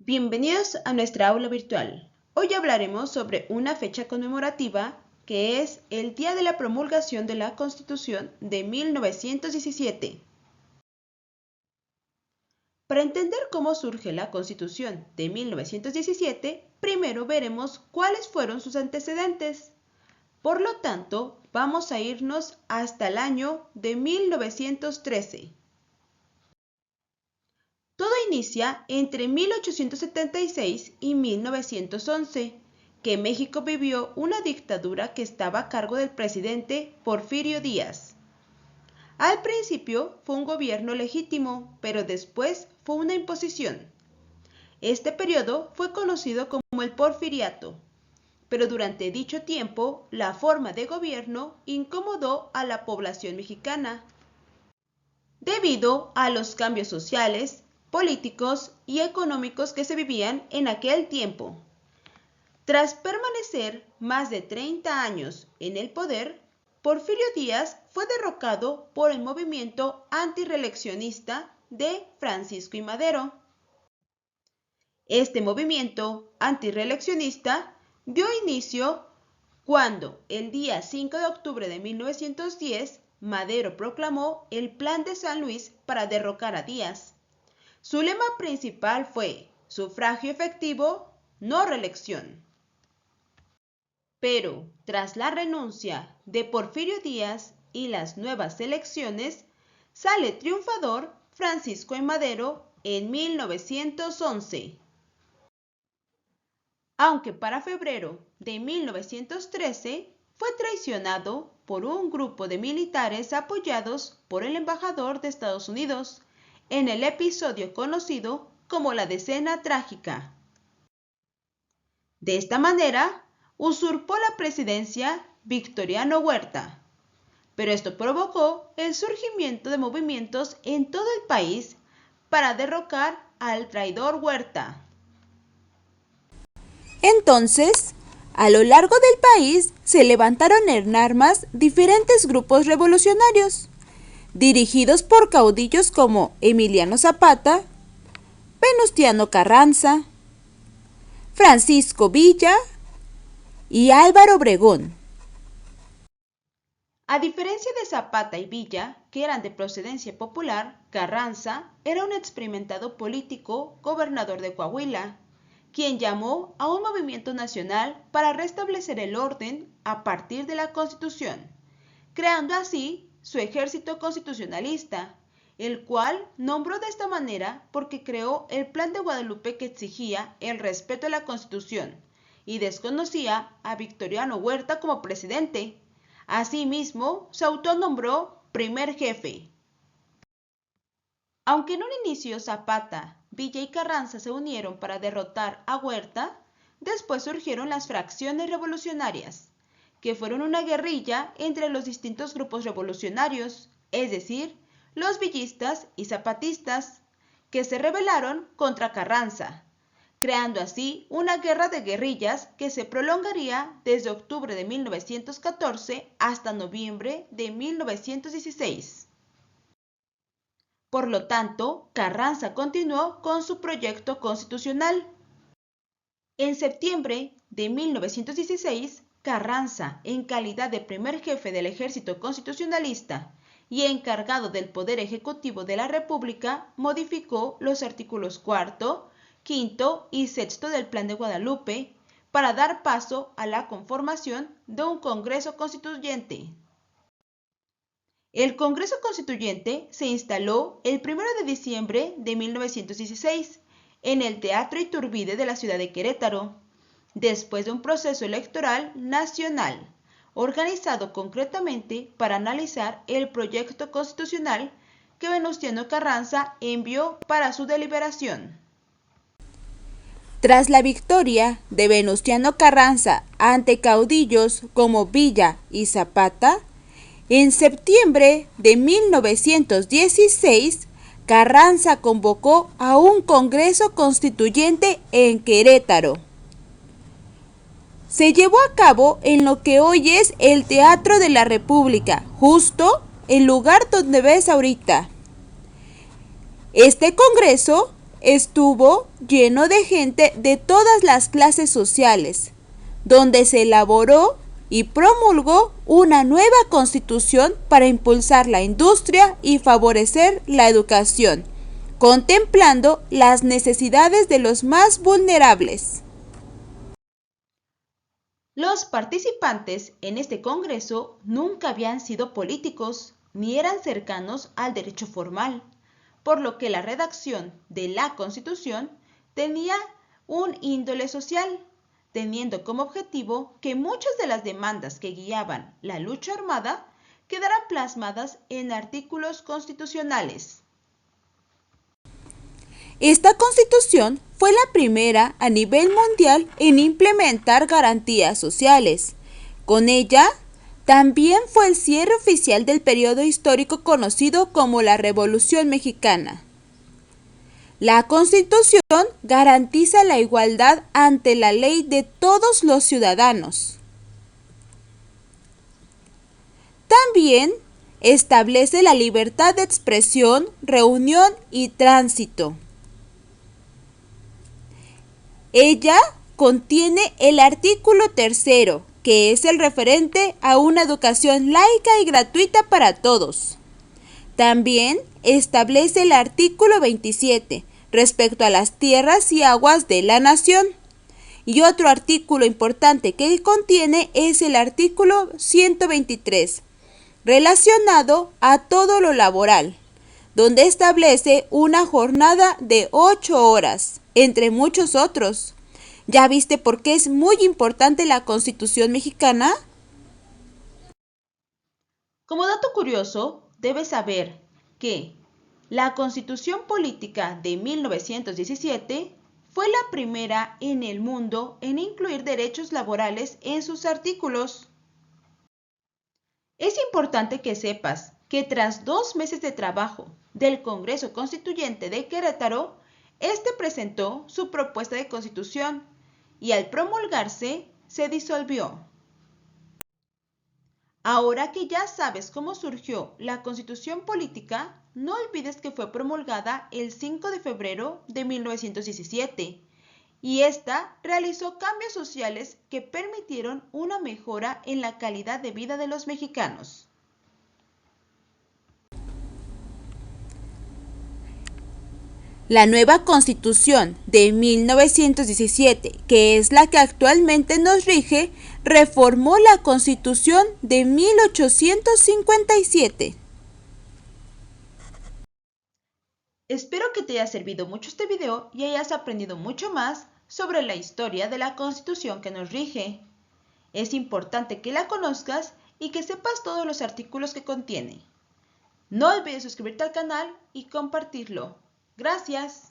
Bienvenidos a nuestra aula virtual. Hoy hablaremos sobre una fecha conmemorativa que es el día de la promulgación de la Constitución de 1917. Para entender cómo surge la Constitución de 1917, primero veremos cuáles fueron sus antecedentes. Por lo tanto, vamos a irnos hasta el año de 1913. Todo inicia entre 1876 y 1911, que México vivió una dictadura que estaba a cargo del presidente Porfirio Díaz. Al principio fue un gobierno legítimo, pero después fue una imposición. Este periodo fue conocido como el Porfiriato, pero durante dicho tiempo la forma de gobierno incomodó a la población mexicana, debido a los cambios sociales, políticos y económicos que se vivían en aquel tiempo. Tras permanecer más de 30 años en el poder, Porfirio Díaz fue derrocado por el movimiento antirreeleccionista de Francisco I. Madero. Este movimiento antirreeleccionista dio inicio cuando, el día 5 de octubre de 1910, Madero proclamó el Plan de San Luis para derrocar a Díaz. Su lema principal fue sufragio efectivo, no reelección. Pero tras la renuncia de Porfirio Díaz y las nuevas elecciones, sale triunfador Francisco I. Madero en 1911. Aunque para febrero de 1913 fue traicionado por un grupo de militares apoyados por el embajador de Estados Unidos, en el episodio conocido como la Decena Trágica. De esta manera, usurpó la presidencia Victoriano Huerta, pero esto provocó el surgimiento de movimientos en todo el país para derrocar al traidor Huerta. Entonces, a lo largo del país se levantaron en armas diferentes grupos revolucionarios, dirigidos por caudillos como Emiliano Zapata, Venustiano Carranza, Francisco Villa y Álvaro Obregón. A diferencia de Zapata y Villa, que eran de procedencia popular, Carranza era un experimentado político gobernador de Coahuila, quien llamó a un movimiento nacional para restablecer el orden a partir de la Constitución, creando así su ejército constitucionalista, el cual nombró de esta manera porque creó el Plan de Guadalupe que exigía el respeto a la Constitución y desconocía a Victoriano Huerta como presidente. Asimismo, se autonombró primer jefe. Aunque en un inicio Zapata, Villa y Carranza se unieron para derrotar a Huerta, después surgieron las fracciones revolucionarias, que fueron una guerrilla entre los distintos grupos revolucionarios, es decir, los villistas y zapatistas, que se rebelaron contra Carranza, creando así una guerra de guerrillas que se prolongaría desde octubre de 1914 hasta noviembre de 1916. Por lo tanto, Carranza continuó con su proyecto constitucional. En septiembre de 1916, Carranza, en calidad de primer jefe del ejército constitucionalista y encargado del Poder Ejecutivo de la República, modificó los artículos 4, 5 y 6 del Plan de Guadalupe para dar paso a la conformación de un Congreso Constituyente. El Congreso Constituyente se instaló el 1 de diciembre de 1916 en el Teatro Iturbide de la ciudad de Querétaro, después de un proceso electoral nacional, organizado concretamente para analizar el proyecto constitucional que Venustiano Carranza envió para su deliberación. Tras la victoria de Venustiano Carranza ante caudillos como Villa y Zapata, en septiembre de 1916, Carranza convocó a un Congreso Constituyente en Querétaro. Se llevó a cabo en lo que hoy es el Teatro de la República, justo el lugar donde ves ahorita. Este Congreso estuvo lleno de gente de todas las clases sociales, donde se elaboró y promulgó una nueva constitución para impulsar la industria y favorecer la educación, contemplando las necesidades de los más vulnerables. Los participantes en este congreso nunca habían sido políticos ni eran cercanos al derecho formal, por lo que la redacción de la Constitución tenía un índole social, teniendo como objetivo que muchas de las demandas que guiaban la lucha armada quedaran plasmadas en artículos constitucionales. Esta constitución fue la primera a nivel mundial en implementar garantías sociales. Con ella, también fue el cierre oficial del periodo histórico conocido como la Revolución Mexicana. La Constitución garantiza la igualdad ante la ley de todos los ciudadanos. También establece la libertad de expresión, reunión y tránsito. Ella contiene el artículo 3, que es el referente a una educación laica y gratuita para todos. También establece el artículo 27 respecto a las tierras y aguas de la nación. Y otro artículo importante que contiene es el artículo 123, relacionado a todo lo laboral, donde establece una jornada de 8 horas, entre muchos otros. ¿Ya viste por qué es muy importante la Constitución mexicana? Como dato curioso, debes saber que la Constitución Política de 1917 fue la primera en el mundo en incluir derechos laborales en sus artículos. Es importante que sepas que tras 2 meses de trabajo del Congreso Constituyente de Querétaro, este presentó su propuesta de constitución y al promulgarse se disolvió. Ahora que ya sabes cómo surgió la Constitución Política, no olvides que fue promulgada el 5 de febrero de 1917 y esta realizó cambios sociales que permitieron una mejora en la calidad de vida de los mexicanos. La nueva Constitución de 1917, que es la que actualmente nos rige, reformó la Constitución de 1857. Espero que te haya servido mucho este video y hayas aprendido mucho más sobre la historia de la Constitución que nos rige. Es importante que la conozcas y que sepas todos los artículos que contiene. No olvides suscribirte al canal y compartirlo. Gracias.